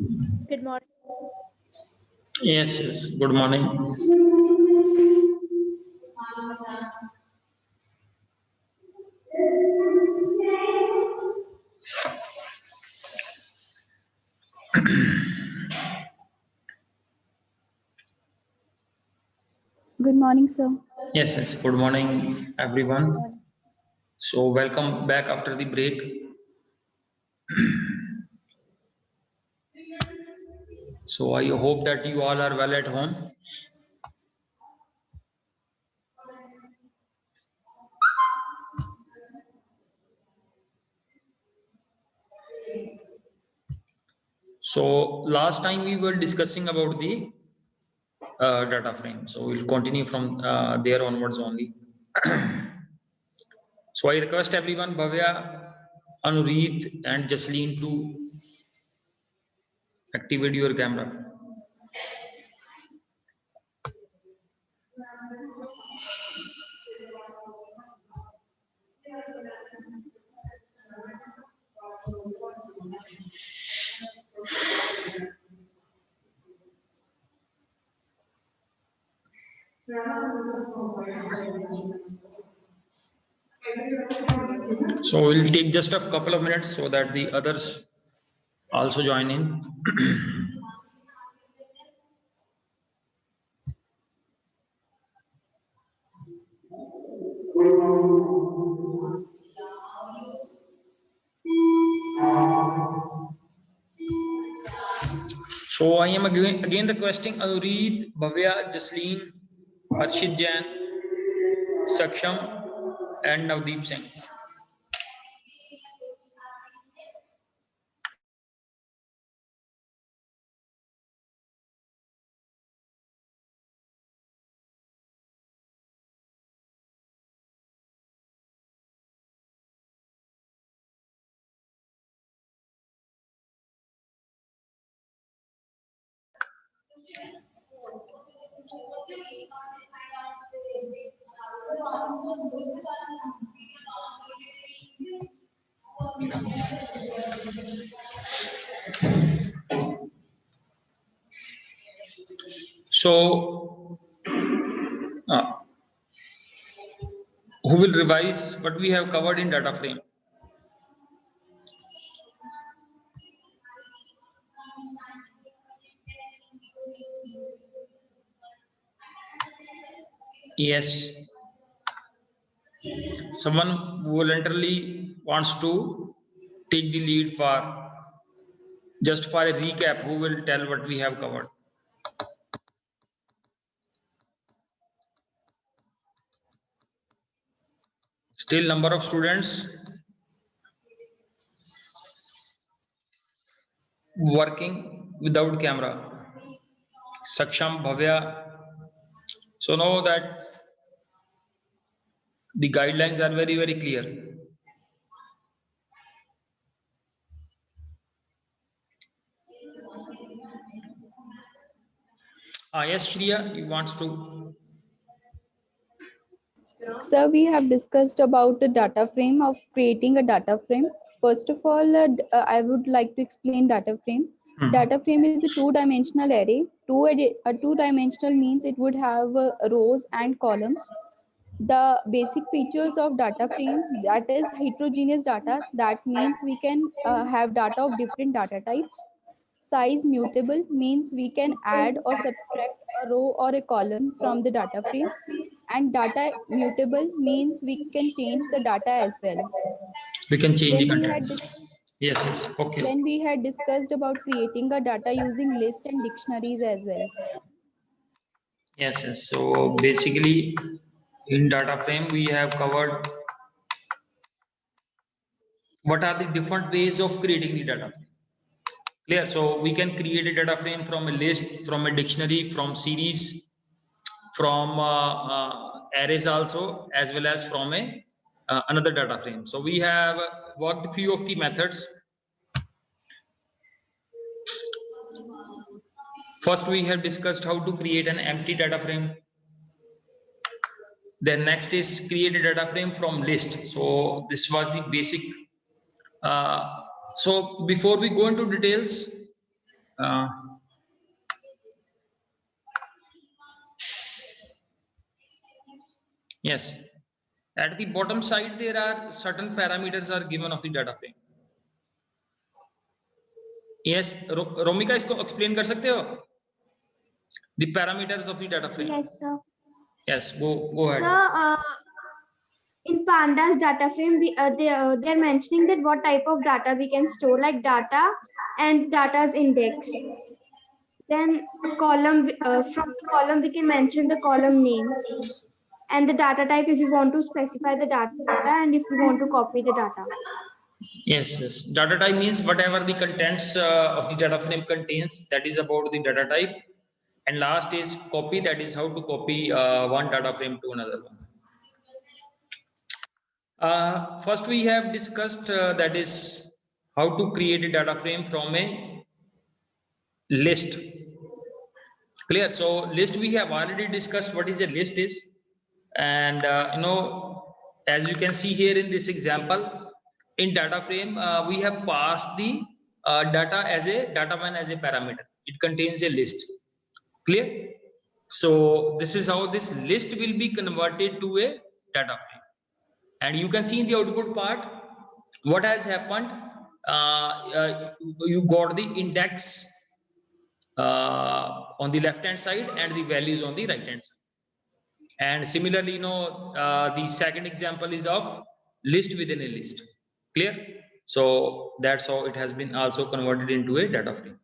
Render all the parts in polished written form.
Good morning. Yes, yes. Good morning. Good morning, sir. Yes, yes. Good morning, everyone. So, welcome back after the break. So, I hope that you all are well at home. So, last time we were discussing about the data frame. So, we'll continue from there onwards only. So, I request everyone, Bhavya, Anureet, and Jasleen to activate your camera. So, we'll take just a couple of minutes so that the others also join in. So I am again requesting Anureet, Bhavya, Jasleen, Harshit Jain, Saksham, and Navdeep Singh. So who will revise what we have covered in data frame? Yes, someone voluntarily wants to take the lead for just for a recap. Who will tell what we have covered? Still number of students working without camera. Saksham, Bhavya. So know that the guidelines are very, very clear. Yes, Shriya, you wants to. Sir, we have discussed about the data frame of creating a data frame. First of all, I would like to explain data frame. Data frame is a two-dimensional array. A two-dimensional means it would have rows and columns. The basic features of data frame, that is heterogeneous data. That means we can have data of different data types. Size mutable means we can add or subtract a row or a column from the data frame. And data mutable means we can change the data as well. We can change the Then we content. had Yes, yes. Okay. then we had discussed about creating a data using lists and dictionaries as well. Yes, yes. So basically, in data frame, we have covered what are the different ways of creating the data frame. Clear. So we can create a data frame from a list, from a dictionary, from series, from arrays also, as well as from a another data frame. So we have worked few of the methods. First, we have discussed how to create an empty data frame. Then next is create a data frame from list. So this was the basic. So before we go into details, uh, yes, at the bottom side there are certain parameters are given of the data frame. Yes, Romika, इसको explain कर सकते हो? The parameters of the data frame. Yes, sir. Yes, go ahead. Sir, in pandas data frame, they're mentioning that what type of data we can store, like data and data's index. Then column, from the column we can mention the column name and the data type if you want to specify the data and if you want to copy the data. Yes. Data type means whatever the contents of the data frame contains, that is about the data type. And last is copy, that is how to copy one data frame to another one. First we have discussed that is how to create a data frame from a list. Clear? So list we have already discussed what is a list is, and as you can see here in this example, in data frame we have passed the data as a data1 as a parameter. It contains a list. Clear? So this is how this list will be converted to a data frame, and you can see in the output part what has happened. You got the index on the left hand side and the values on the right hand side. And similarly, the second example is of list within a list. Clear? So that's how it has been also converted into a data frame.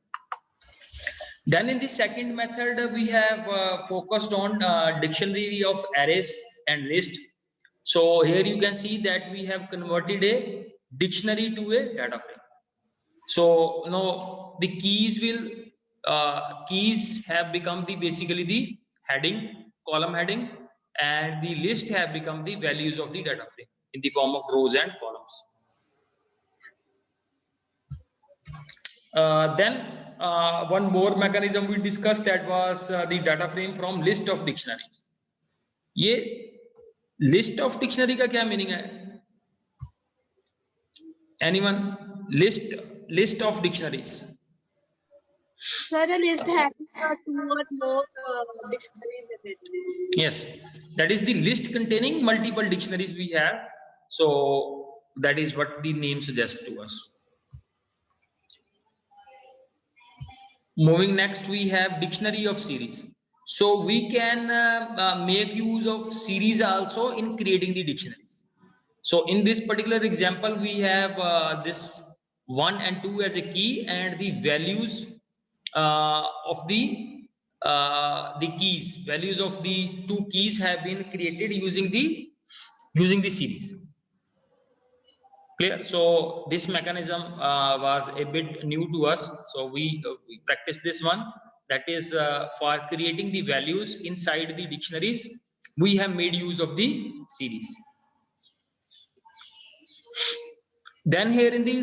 Then in the second method, we have focused on dictionary of arrays and list. So here you can see that we have converted a dictionary to a data frame. So the keys have become basically the heading, column heading, and the list have become the values of the data frame in the form of rows and columns. Then one more mechanism we discussed, that was the data frame from list of dictionaries. ये list of dictionary का क्या meaning है? Anyone? List of dictionaries. Sir, a list has 2 or more dictionaries in it. Yes, that is the list containing multiple dictionaries we have. So that is what the name suggests to us. Moving next, we have dictionary of series. So we can make use of series also in creating the dictionaries. So in this particular example, we have this 1 and 2 as a key, and the values of the keys. Values of these two keys have been created using the series. Clear? So this mechanism was a bit new to us. So we practiced this one. That is for creating the values inside the dictionaries, we have made use of the series. Then here in the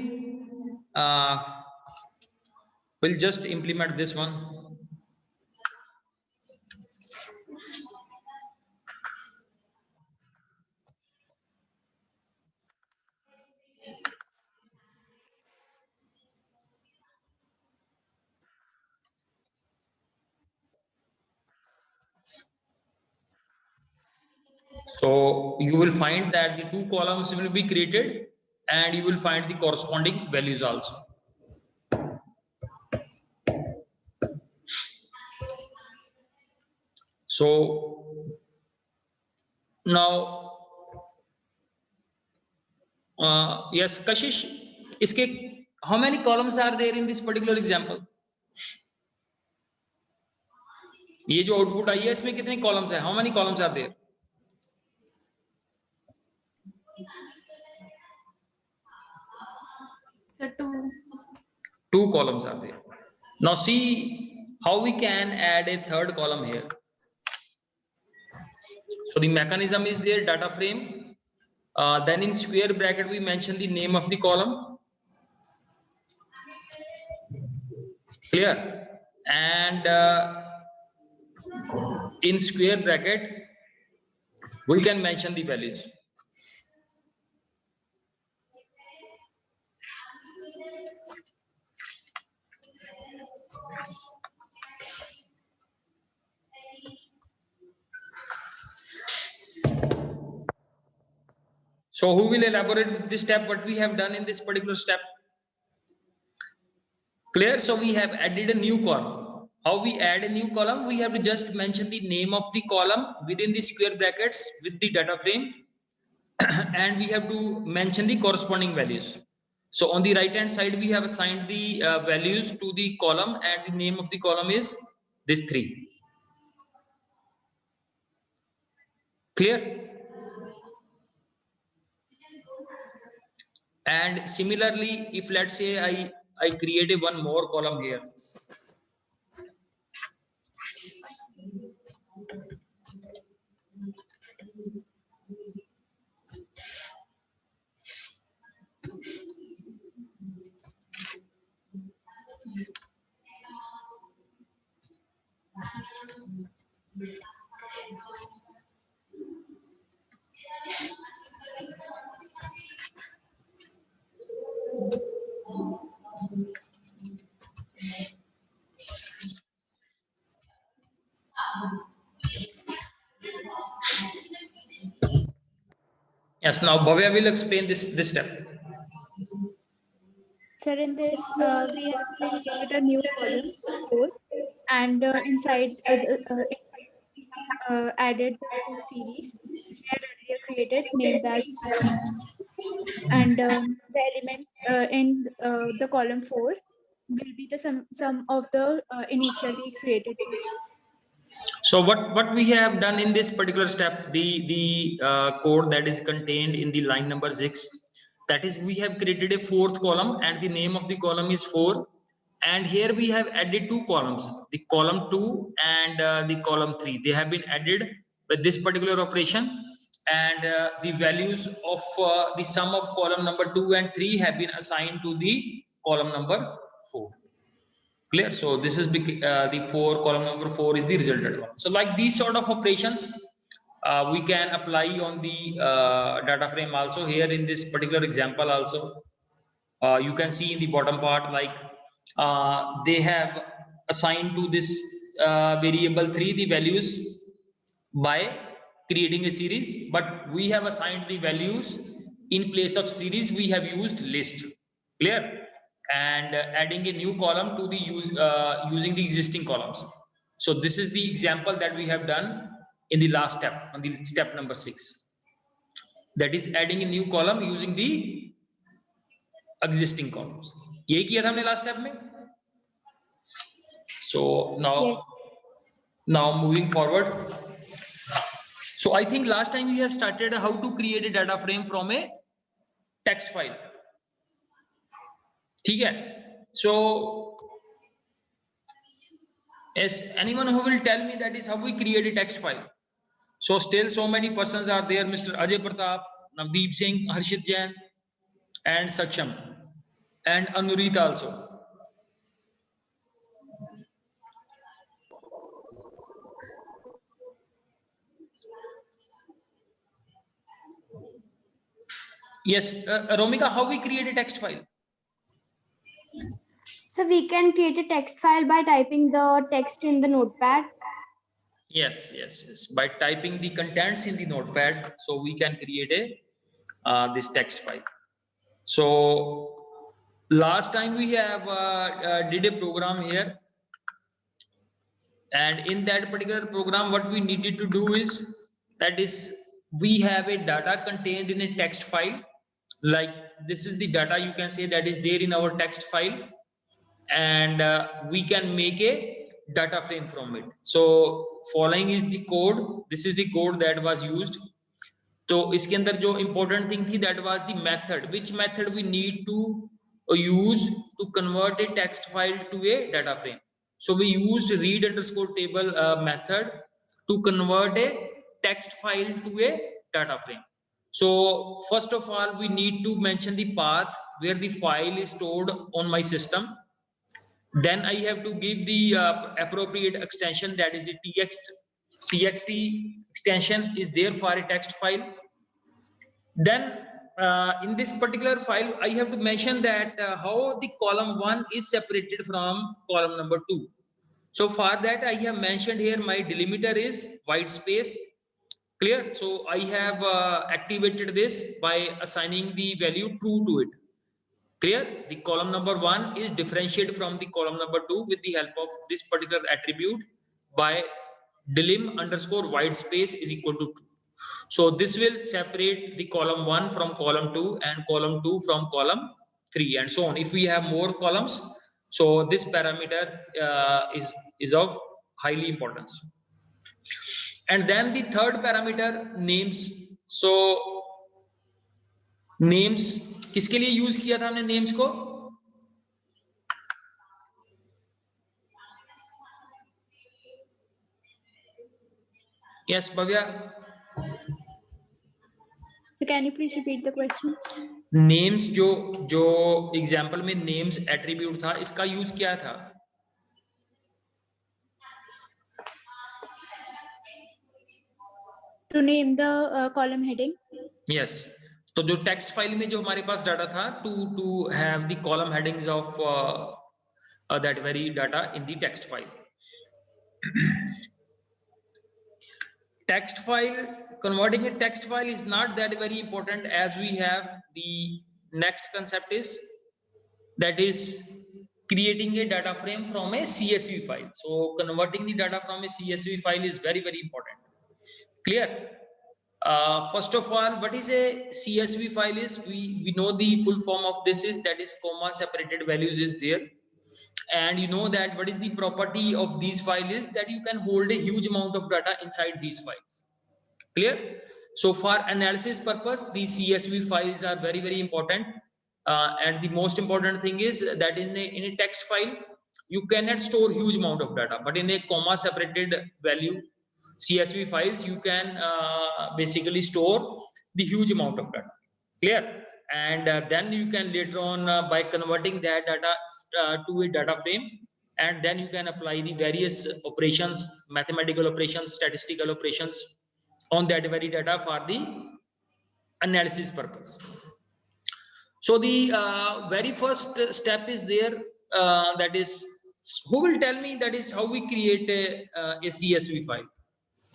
we'll just implement this one. So you will find that the two columns will be created, and you will find the corresponding values also. So now, yes, Kashish, iske how many columns are there in this particular example? ये जो output I है इसमें कितने columns हैं? How many columns are there? So 2. 2 columns are there. Now see how we can add a third column here. So the mechanism is there, data frame. Then in square bracket we mention the name of the column. Clear? And in square bracket we can mention the values. So who will elaborate this step, what we have done in this particular step? Clear? So we have added a new column. How we add a new column? We have to just mention the name of the column within the square brackets with the data frame and we have to mention the corresponding values. So on the right hand side we have assigned the values to the column and the name of the column is this 3. Clear? And similarly, if let's say I created one more column here. Yes, now Bhavya will explain this step. Sir, in this, we have created a new column 4, and inside added the 2 series which we had earlier created, named as and the element in the column 4 will be the sum of the initially created rows. So what we have done in this particular step, the code that is contained in the line number 6, that is we have created a 4th column and the name of the column is 4, and here we have added 2 columns, the column 2 and the column 3. They have been added with this particular operation, and the values of the sum of column number 2 and 3 have been assigned to the column number 4. Clear? So this is the 4, column number 4 is the resultant column. So like these sort of operations we can apply on the data frame also. Here in this particular example also you can see in the bottom part, like they have assigned to this variable 3 the values by creating a series, but we have assigned the values in place of series. We have used list. Clear? And adding a new column to the using the existing columns. So this is the example that we have done in the last step, on the step number 6, that is adding a new column using the existing columns. यही किया था हमने last step में. So now moving forward. So I think last time we have started how to create a data frame from a text file. ठीक है? So is anyone who will tell me that is how we create a text file? So still so many persons are there, Mr. Ajay Pratap, Navdeep Singh, Harshit Jain and Saksham and Anurit also. Yes, Romika, how we create a text file? So we can create a text file by typing the text in the notepad. Yes. By typing the contents in the notepad, so we can create a this text file. So last time we have did a program here, and in that particular program what we needed to do is, that is we have a data contained in a text file. Like this is the data, you can say, that is there in our text file, and we can make a data frame from it. So following is the code. This is the code that was used. तो इसके अंदर जो important thing थी, that was the method. Which method we need to use to convert a text file to a data frame. So we used read underscore table method to convert a text file to a data frame. So first of all, we need to mention the path where the file is stored on my system. Then I have to give the appropriate extension, that is the txt extension is there for a text file. Then in this particular file, I have to mention that how the column 1 is separated from column number 2. So for that, I have mentioned here my delimiter is white space. Clear? So I have activated this by assigning the value true to it. Clear? The column number 1 is differentiated from the column number 2 with the help of this particular attribute by dilim underscore white space is equal to true. So this will separate the column 1 from column 2 and column 2 from column 3 and so on. If we have more columns, so this parameter is of highly importance. And then the third parameter names. So names किसके लिए use किया था हमने names को? Yes, Bhavya. So can you please repeat the question? Names जो example में names attribute था, इसका यूज क्या था? To name the column heading. Yes. तो जो टेक्स्ट फाइल में जो हमारे पास डाटा था to have the column headings of that very data in the text file. Text file, converting a text file is not that very important, as we have the next concept is that is creating a data frame from a CSV file. So converting the data from a CSV file is very important. Clear? First of all, what is a CSV file is, we know the full form of this is, that is comma separated values is there, and you know that what is the property of these files is that you can hold a huge amount of data inside these files. Clear? So for analysis purpose, these CSV files are very important, and the most important thing is that in a text file you cannot store huge amount of data, but in a comma separated value CSV files you can basically store the huge amount of data. Clear? And then you can later on by converting that data to a data frame, and then you can apply the various operations, mathematical operations, statistical operations on that very data for the analysis purpose. So the very first step is there, that is, who will tell me that is how we create a CSV file?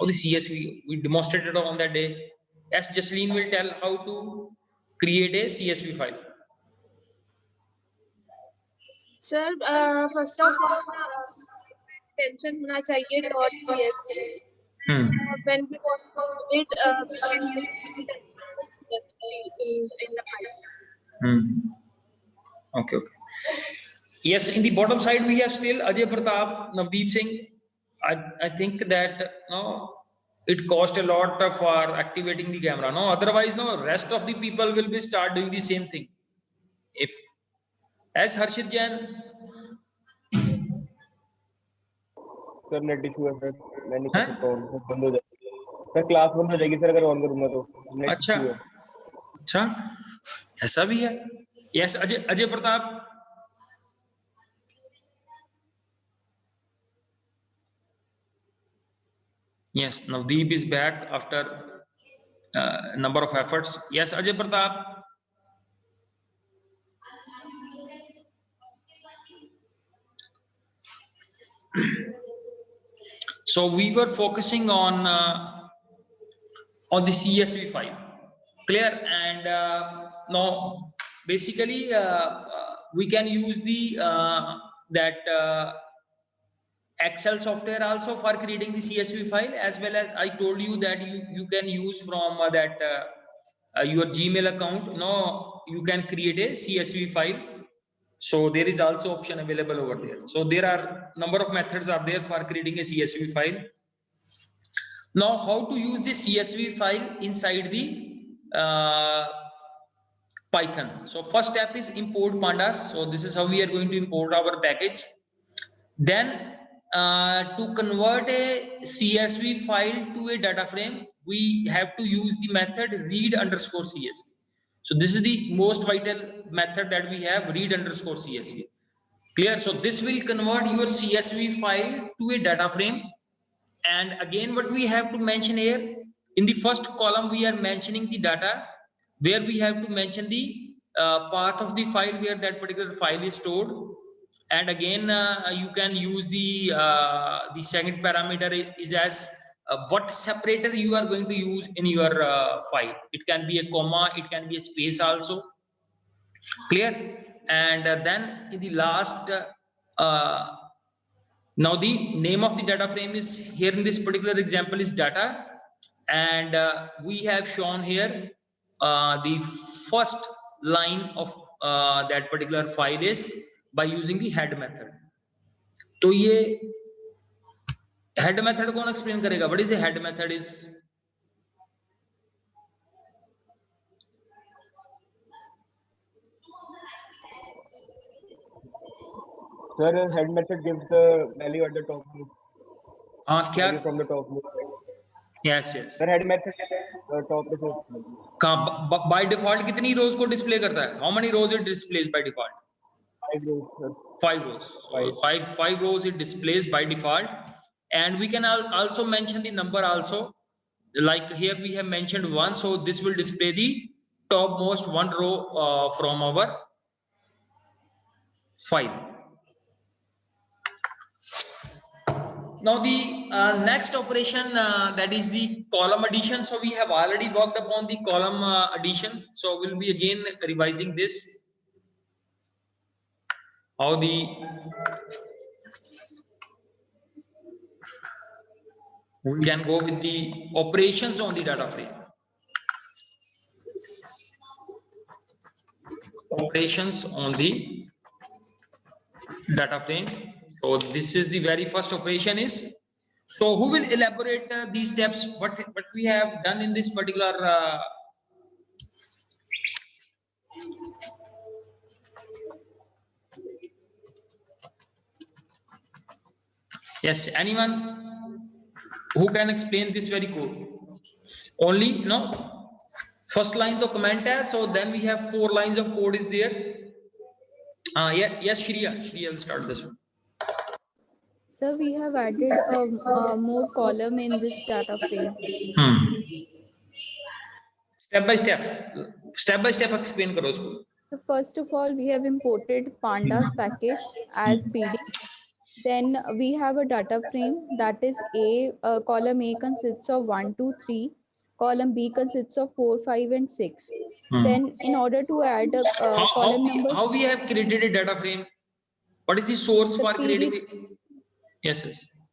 Or the CSV we demonstrated on that day. As Jasleen will tell how to create a CSV file. Sir, first of all, extension होना चाहिए .csv. When we want to create, we can use in the file. Okay. Yes, in the bottom side we have still Ajay Pratap, Navdeep Singh. I think that it cost a lot for activating the camera. No, otherwise rest of the people will be start doing the same thing. If as Harshit Jain. Sir net issue है sir, मैं नहीं कर सकता हूँ, बंद हो जाएगी sir, class बंद हो जाएगी सर अगर ऑन करूंगा तो. अच्छा ऐसा भी है. Yes Ajay Pratap. Yes, Navdeep is back after a number of efforts. Yes, Ajay Pratap. So we were focusing on the CSV file. Clear? And now basically we can use the Excel software also for creating the CSV file, as well as I told you that you can use from your Gmail account. You can create a CSV file. So there is also option available over there. So there are number of methods are there for creating a CSV file. Now how to use the CSV file inside the Python. So first step is import pandas. So this is how we are going to import our package. Then to convert a CSV file to a data frame, we have to use the method read_CSV. So this is the most vital method that we have, read_CSV. Clear? So this will convert your CSV file to a data frame. And again, what we have to mention here, in the first column, we are mentioning the data, where we have to mention the path of the file where that particular file is stored. And again, you can use the second parameter is as what separator you are going to use in your file. It can be a comma, it can be a space also. Clear? And then in the last, now the name of the data frame is here in this particular example is data, and we have shown here the first line of that particular file is by using the head method. तो ये head method कौन explain करेगा? What is a head method is? Sir, head method gives the value at the top loop. क्या? Value from the top loop. Yes, yes. Sir, head method top resource. By default कितनी rows को display करता है? How many rows it displays by default? 5 rows, sir. 5 rows. So five rows it displays by default, and we can also mention the number also. Like here we have mentioned 1, so this will display the topmost 1 row from our file. Now the next operation that is the column addition. So we have already worked upon the column addition. So we'll be again revising this. How the we can go with the operations on the data frame. Operations on the data frame. So this is the very first operation is. So who will elaborate these steps? What we have done in this particular yes, anyone who can explain this very code? Only no. First line the comment hai, so then we have 4 lines of code is there. Yes, Shriya will start this one. So we have added a more column in this data frame. Step by step explain karo usko. So first of all, we have imported pandas package as PD. Then we have a data frame that is column A consists of 1, 2, 3. Column B consists of 4, 5, and 6. Then in order to add column numbers. How we have created a data frame? What is the source for creating it? Yes.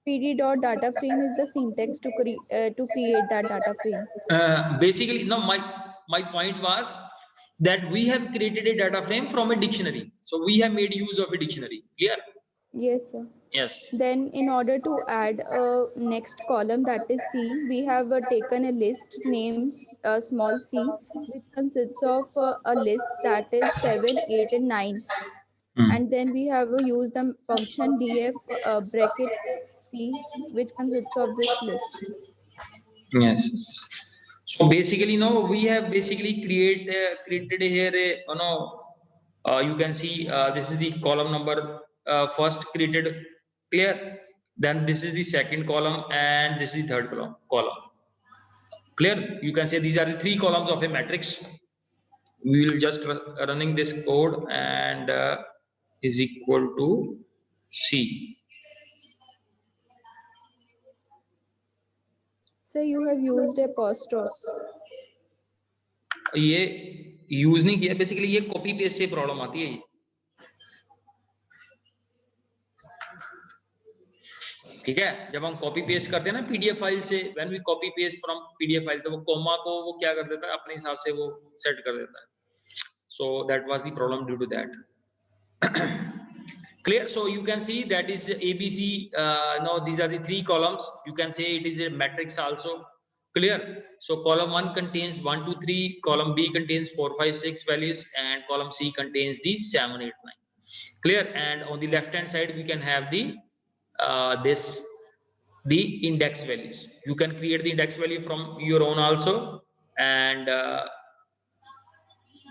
PD.data frame is the syntax to create that data frame. Basically, no, my point was that we have created a data frame from a dictionary. So we have made use of a dictionary. Clear? Yes, sir. Yes. Then in order to add a next column, that is C, we have taken a list named small c, which consists of a list that is 7, 8, and 9. And then we have used the function df bracket c, which consists of this list. Yes. So basically, no, we have basically created here a, you can see this is the column number first created. Clear? Then this is the second column and this is the third column. Clear? You can say these are the 3 columns of a matrix. We will just running this code and is equal to C. So you have used apostrophe. ये use नहीं किया, basically ये copy paste से problem आती है। ठीक है, जब हम कॉपी पेस्ट करते हैं ना पीडीएफ फाइल से, when we copy paste from PDF file, तो वो कॉमा को वो क्या कर देता है, अपने हिसाब से वो सेट कर देता है। So that was the problem due to that. Clear? So you can see that is ABC. Now these are the 3 columns. You can say it is a matrix also. Clear? So column 1 contains 1, 2, 3. Column B contains 4, 5, 6 values, and column C contains the 7, 8, 9. Clear? And on the left hand side we can have the the index values. You can create the index value from your own also, and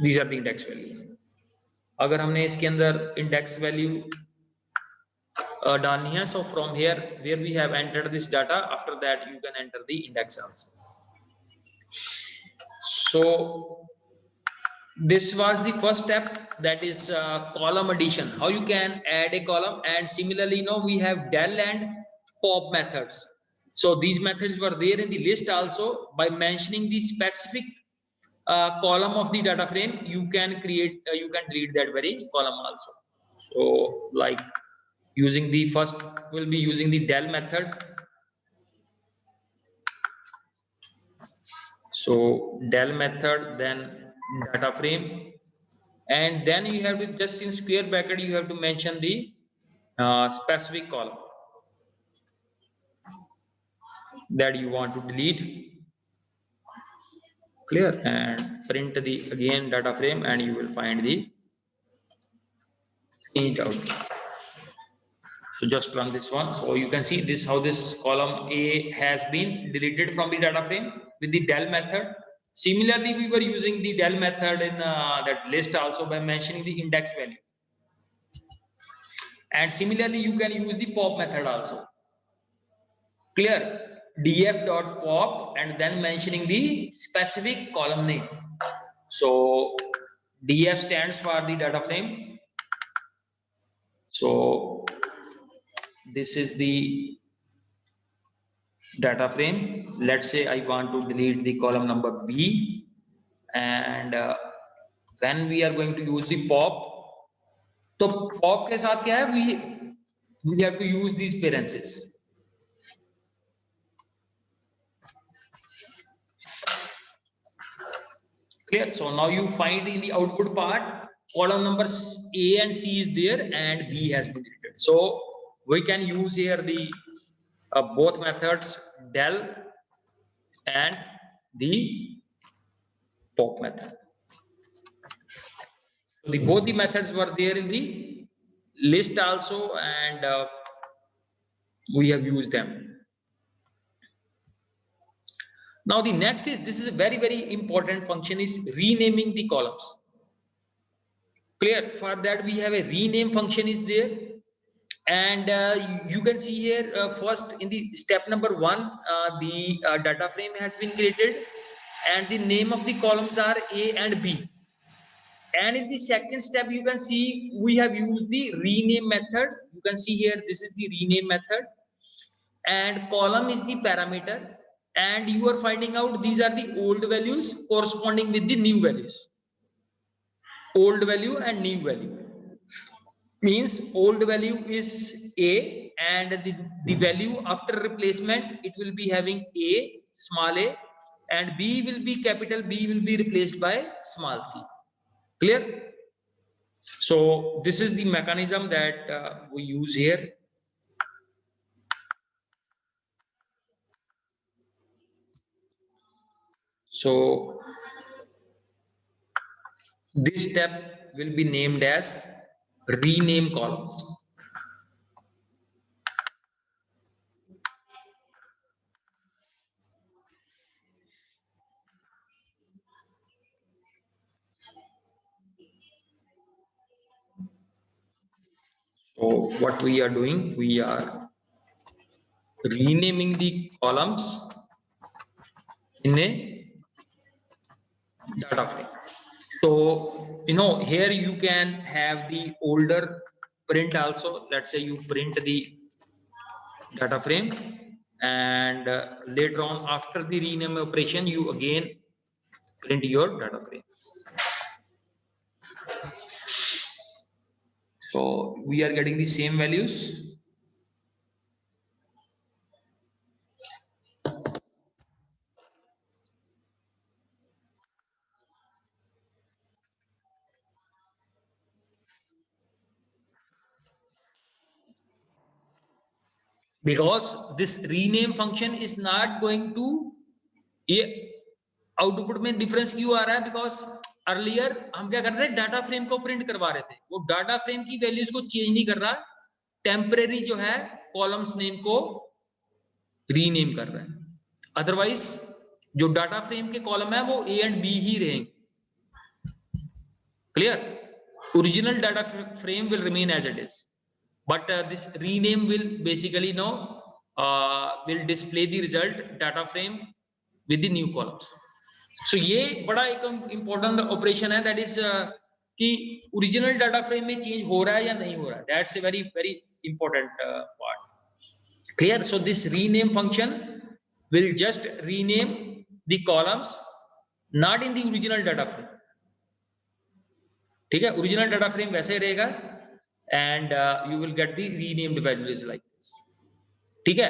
these are the index values. अगर हमने इसके अंदर index value डालनी है, so from here where we have entered this data, after that you can enter the index also. So this was the first step, that is column addition, how you can add a column. And similarly, we have del and pop methods. So these methods were there in the list also. By mentioning the specific column of the data frame, you can create, you can delete that very column also. So like using the first, we'll be using the del method. So del method, then data frame, and then you have to just in square bracket you have to mention the specific column that you want to delete. Clear? And print the again data frame, and you will find the changed out. So just run this one. So you can see this, how this column A has been deleted from the data frame with the del method. Similarly, we were using the del method in that list also by mentioning the index value. And similarly, you can use the pop method also. Clear? df.pop and then mentioning the specific column name. So df stands for the data frame. So this is the data frame. Let's say I want to delete the column number B, and when we are going to use the pop, तो pop के साथ क्या है, we have to use these parentheses. Clear? So now you find in the output part column numbers A and C is there and B has been deleted. So we can use here the both methods, del and the pop method. So both the methods were there in the list also, and we have used them. Now the next is, this is a very, very important function, is renaming the columns. Clear? For that we have a rename function is there, and you can see here first in the step number 1 the data frame has been created and the name of the columns are A and B. And in the second step you can see we have used the rename method. You can see here this is the rename method and column is the parameter, and you are finding out these are the old values corresponding with the new values. Old value and new value means old value is A, and the value after replacement it will be having A, small a, and B will be capital B will be replaced by small c. Clear? So this is the mechanism that we use here. So this step will be named as rename column. So what we are doing, we are renaming the columns in a data frame. So here you can have the older print also. Let's say you print the data frame, and later on after the rename operation you again print your data frame. So we are getting the same values. Because this rename function is not going to, ये output में difference क्यों आ रहा है? Because earlier हम क्या कर रहे थे, डाटा फ्रेम को प्रिंट करवा रहे थे, वो डाटा फ्रेम की वैल्यूज को चेंज नहीं कर रहा, टेम्परेरी जो है कॉलम्स नेम को रीनेम कर रहा है. अदरवाइज जो डाटा फ्रेम के कॉलम है वो ए एंड बी ही रहेंगे. Clear? Original data frame will remain as it is, but this rename will basically will display the result data frame with the new columns. So ये बड़ा एक important operation है, that is कि original data frame में change हो रहा है या नहीं हो रहा है. That's a very, very important part. Clear? So this rename function will just rename the columns, not in the original data frame. ठीक है, ओरिजिनल डाटा फ्रेम वैसे रहेगा and you will get the renamed values like this. ठीक है,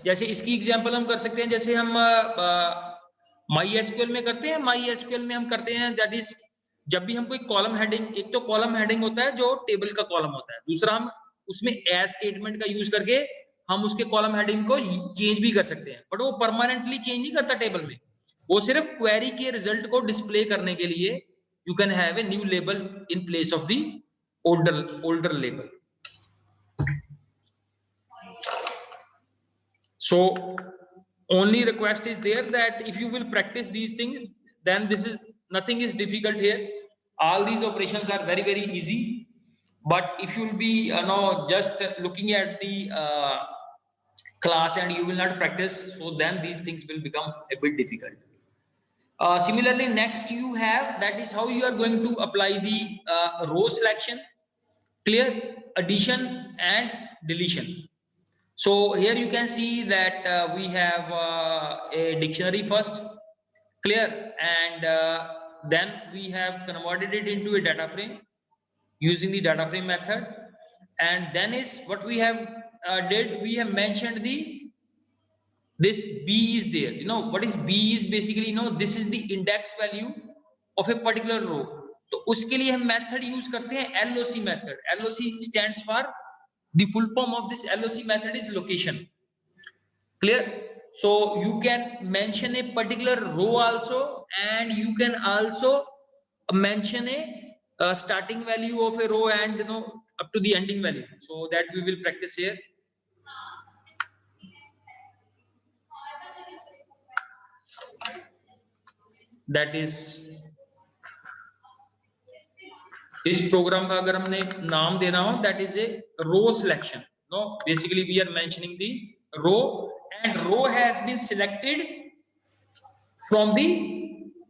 जैसे इसकी example हम कर सकते हैं, जैसे हम माई एसक्यूएल में करते हैं. माई एसक्यूएल में हम करते हैं दैट इज जब भी हम कोई कॉलम हेडिंग, एक तो कॉलम हेडिंग होता है जो टेबल का कॉलम होता है, दूसरा हम उसमें एज स्टेटमेंट का यूज करके हम उसके कॉलम हेडिंग को चेंज भी कर सकते हैं, बट वो परमानेंटली चेंज नहीं करता टेबल में, वो सिर्फ क्वेरी के रिजल्ट को डिस्प्ले करने के लिए you can have a new label in place of the older label. So only request is there that if you will practice these things, then this is nothing is difficult here. All these operations are very very easy, but if you will be just looking at the class and you will not practice, so then these things will become a bit difficult. Similarly, next you have, that is how you are going to apply the row selection. Clear? Addition and deletion. So here you can see that we have a dictionary first. Clear? And then we have converted it into a data frame using the data frame method. And then is what we have did, we have mentioned the this b is there. You know what is b is basically, this is the index value of a particular row. तो उसके लिए हम method use करते हैं LOC method. LOC stands for, the full form of this LOC method is location. Clear? So you can mention a particular row also, and you can also mention a starting value of a row and up to the ending value. So that we will practice here. That is, इस programme का अगर हमने नाम देना हो, that is a row selection. No, basically we are mentioning the row, and row has been selected from the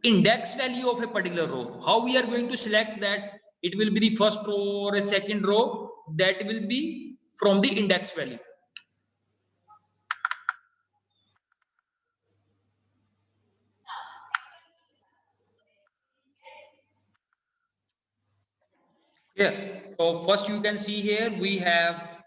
index value of a particular row. How we are going to select that? It will be the first row or a second row, that will be from the index value. Yeah, so first you can see here we have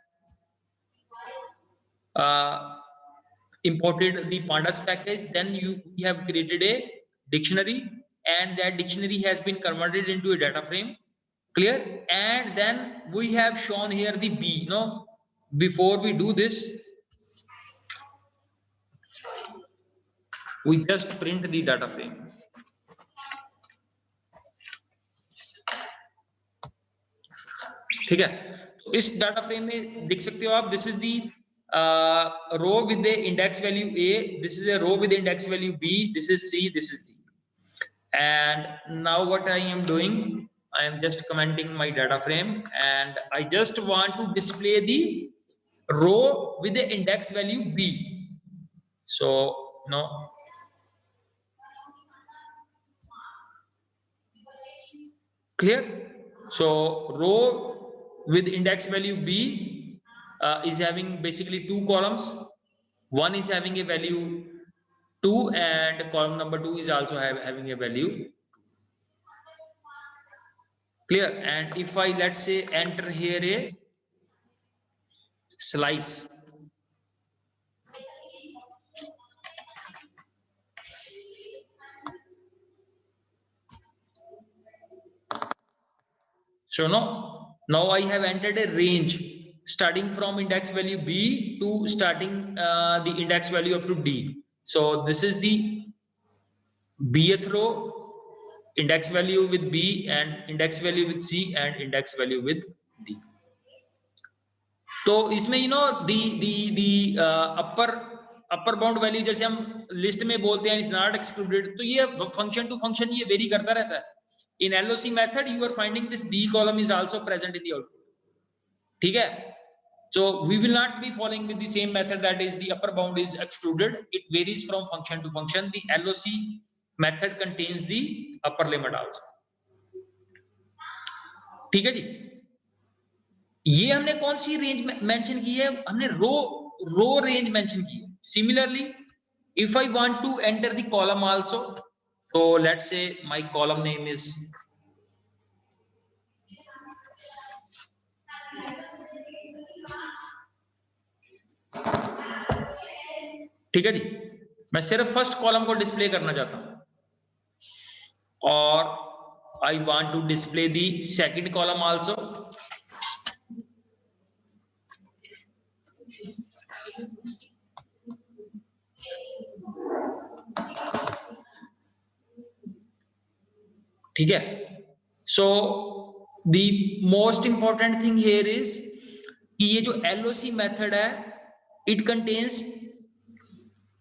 imported the pandas package. Then we have created a dictionary, and that dictionary has been converted into a data frame. Clear? And then we have shown here the b. Before we do this, we just print the data frame. ठीक है, तो इस data frame में देख सकते हो आप, this is the row with the index value a, this is a row with the index value b, this is c, this is d. And now what I am doing, I am just commenting my data frame, and I just want to display the row with the index value b. So clear? So row with index value b is having basically two columns. One is having a value 2, and column number 2 is also having a value 2. Clear? And if I, let's say, enter here a slice, so now I have entered a range starting from index value b to starting the index value up to d. So this is the bth row, index value with b, and index value with c, and index value with d. तो इसमें the upper bound value, जैसे हम list में बोलते हैं, is not excluded, तो ये function to function ये वेरी करता रहता है. In LOC method, you are finding this d column is also present in the output. ठीक है? So we will not be following with the same method, that is the upper bound is excluded. It varies from function to function. The LOC method contains the upper limit also. ठीक है जी? ये हमने कौन सी range mention की है? हमने रो रो range mention की है। Similarly if I want to enter the column also, तो let's say my column name is ठीक है जी, मैं सिर्फ फर्स्ट कॉलम को डिस्प्ले करना चाहता हूं और I want to display the second column also. ठीक है, so the most important thing here is कि ये जो LOC मेथड है it contains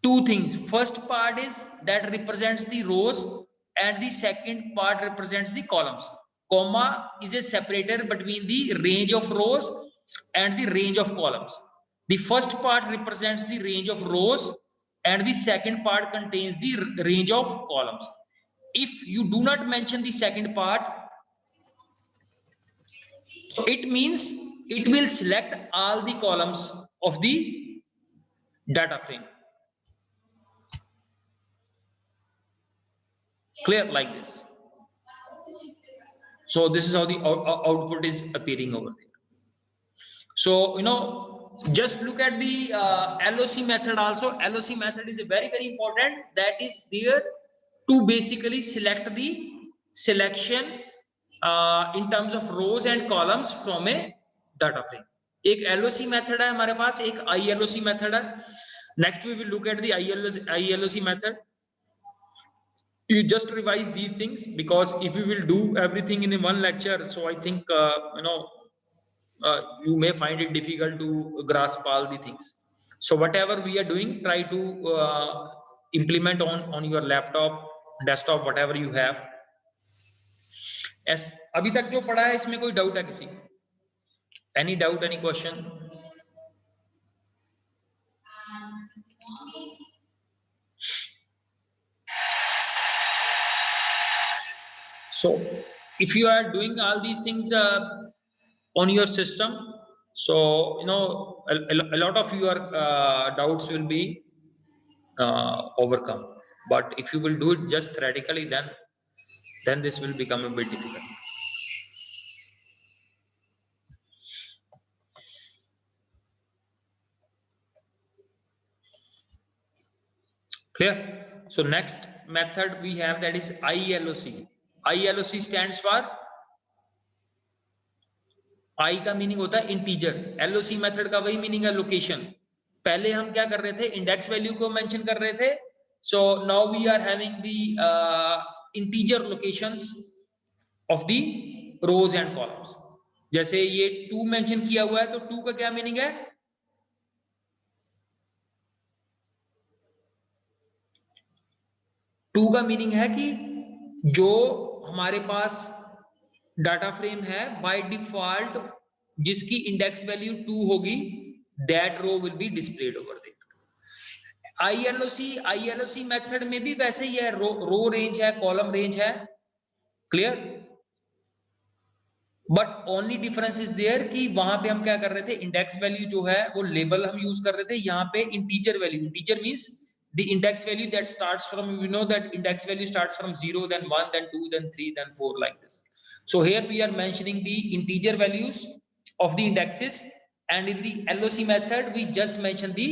two things. First part is that represents the rows and the second part represents the columns. Comma is a separator between the range of rows and the range of columns. The first part represents the range of rows and the second part contains the range of columns. If you do not mention the second part, it means it will select all the columns of the data frame. Clear? Like this. So this is how the output is appearing over there. So just look at the LOC method also. LOC method is a very important, that is there to basically select the selection in terms of rows and columns from a data frame. एक LOC method है हमारे पास, एक ILOC method है. Next we will look at the ILOC method. You just revise these things, because if you will do everything in one lecture, so I think you may find it difficult to grasp all the things. So whatever we are doing, try to implement on your laptop, desktop, whatever you have. अभी तक जो पढ़ा है इसमें कोई doubt है किसी? Any doubt, any question? So if you are doing all these things on your system, so a lot of your doubts will be overcome. But if you will do it just theoretically, then this will become a bit difficult. Clear? So next method we have, that is ILOC. ILOC stands for, I का meaning होता है integer, LOC method का वही meaning है location. पहले हम क्या कर रहे थे, इंडेक्स वैल्यू को मेंशन कर रहे थे. So now we are having the integer locations of the rows and columns. जैसे ये 2 मेंशन किया हुआ है, तो 2 का क्या मीनिंग है? टू का मीनिंग है कि जो हमारे पास डाटा फ्रेम है बाय डिफॉल्ट जिसकी इंडेक्स वैल्यू 2 होगी, that row will be displayed over there. ILOC method में भी वैसे ही है, रो रेंज है, कॉलम रेंज है. Clear? But only difference is there कि वहां पे हम क्या कर रहे थे, इंडेक्स वैल्यू जो है वो लेबल हम यूज कर रहे थे, यहाँ पे integer value. Integer means the index value that starts from, we know that index value starts from 0, then 1, then 2, then 3, then 4, like this. So here we are mentioning the integer values of the indexes, and in the LOC method we just mention the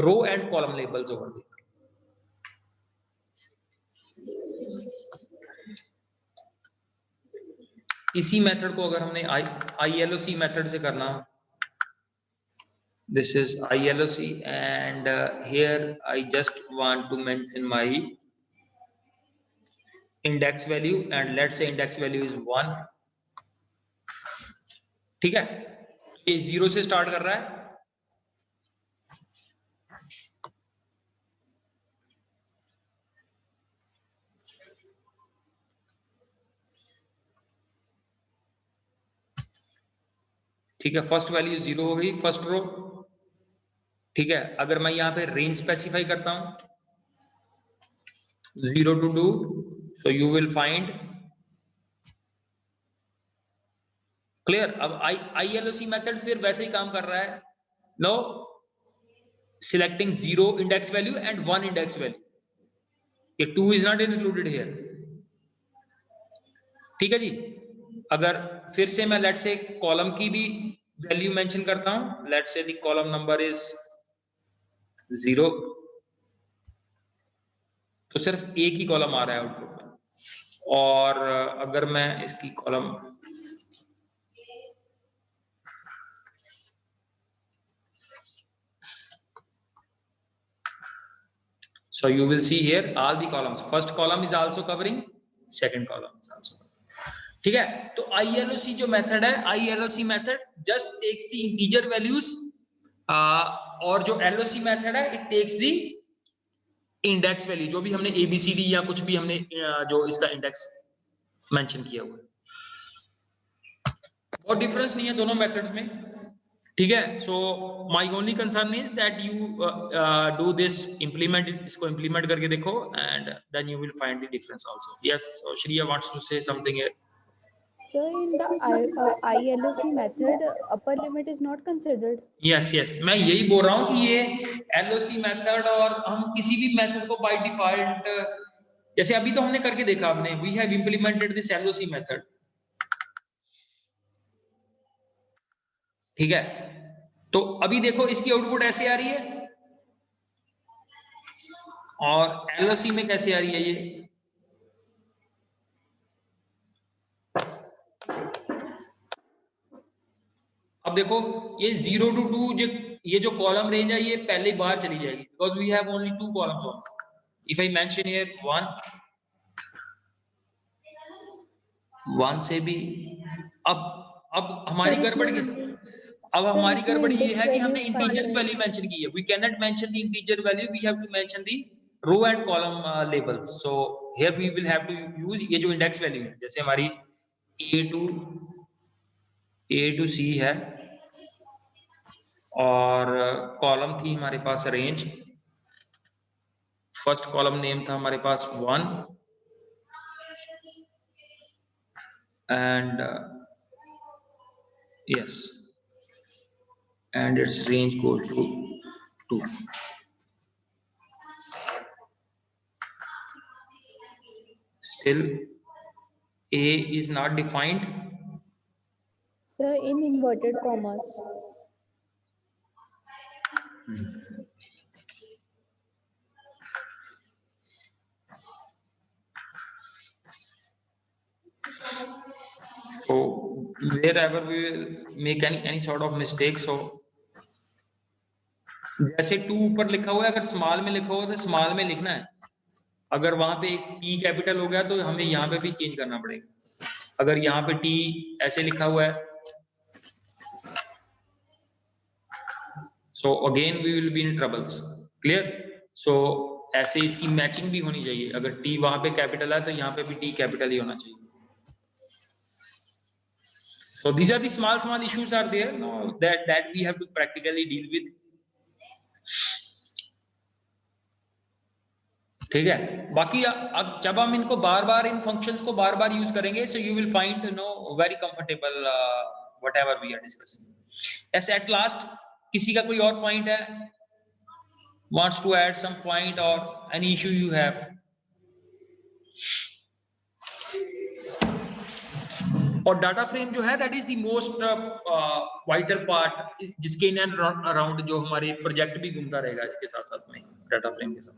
row and column labels over there. इसी method को अगर हमने ILOC method से करना, this is ILOC, and here I just want to mention my index value, and let's say index value is 1. ठीक है, ये 0 से स्टार्ट कर रहा है. ठीक है, फर्स्ट वैल्यू 0 हो गई, फर्स्ट रो. ठीक है, अगर मैं यहाँ पे रेंज स्पेसिफाई करता हूं 0 to 2, so you will find. Clear? अब ILOC मेथड फिर वैसे ही काम कर रहा है. No, selecting 0 index value and 1 index value. ये 2 is not included here. ठीक है जी. अगर फिर से मैं लेट्स से कॉलम की भी वैल्यू मेंशन करता हूं, let's say the column number is 0, तो सिर्फ एक ही कॉलम आ रहा है आउटपुट में. और अगर मैं इसकी column so you will see here all the columns, first column is also covering, second column is also covering. ठीक है. तो ILOC जो मेथड है, ILOC method just takes the integer values, और जो LOC मेथड है it takes the index value, जो भी हमने ABCD या कुछ भी हमने जो इसका इंडेक्स मेंशन किया हुआ है. बहुत डिफरेंस नहीं है दोनों मेथड्स में. ठीक है. So my only concern is that you do this, implement, इसको इम्प्लीमेंट करके देखो and then you will find the difference also. Yes, Shreya wants to say something here. Sir, in the ILOC method, upper limit is not considered. Yes yes, मैं यही बोल रहा हूँ कि ये LOC मेथड और हम किसी भी मेथड को बाय डिफॉल्ट, जैसे अभी तो हमने करके देखा, आपने we have implemented this LOC method. ठीक है. तो अभी देखो इसकी आउटपुट ऐसे आ रही है और LOC में कैसे आ रही है ये. अब देखो ये 0 to 2 ये जो कॉलम रेंज है ये पहले बार चली जाएगी, because we have only 2 columns on. If I mention here 1 से भी अब हमारी गड़बड़ की, अब हमारी गड़बड़ी ये है कि हमने इंटीजर्स वैल्यू मेंशन की है. We can not mention the integer value, we have to mention the row and column labels. So here we will have to use ये जो इंडेक्स वैल्यू है, जैसे हमारी A to C है और column थी हमारे पास रेंज. फर्स्ट कॉलम नेम था हमारे पास 1 and yes, and its range goes to 2. Still A is not defined. Sir, in inverted commas. So wherever we will make any sort of mistake, so जैसे 2 ऊपर लिखा हुआ है, अगर स्मॉल में लिखा हुआ तो स्मॉल में लिखना है. अगर वहां पे T कैपिटल हो गया तो हमें यहाँ पे भी चेंज करना पड़ेगा. अगर यहाँ पे T ऐसे लिखा हुआ है, so again we will be in troubles. Clear? So ऐसे इसकी मैचिंग भी होनी चाहिए. अगर T वहां पे कैपिटल है तो यहाँ पे भी T कैपिटल ही होना चाहिए. So these are the small issues are there, no, that we have to practically deal with. ठीक है. बाकी अब जब हम इनको बार-बार इन फंक्शंस को बार-बार यूज करेंगे, so you will find very comfortable whatever we are discussing. As at last, किसी का कोई और पॉइंट है, wants to add some point or any issue you have? और डाटा फ्रेम जो है that is the most vital part, जिसके in and around जो हमारे प्रोजेक्ट भी घूमता रहेगा इसके साथ साथ में, डाटा फ्रेम के साथ.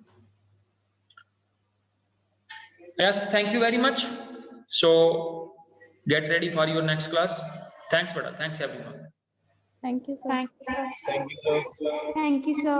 Yes, thank you very much. So get ready for your next class. Thanks बेटा, thanks everyone. Thank you, sir. Thank you, sir. Thank you, sir. Thank you, sir.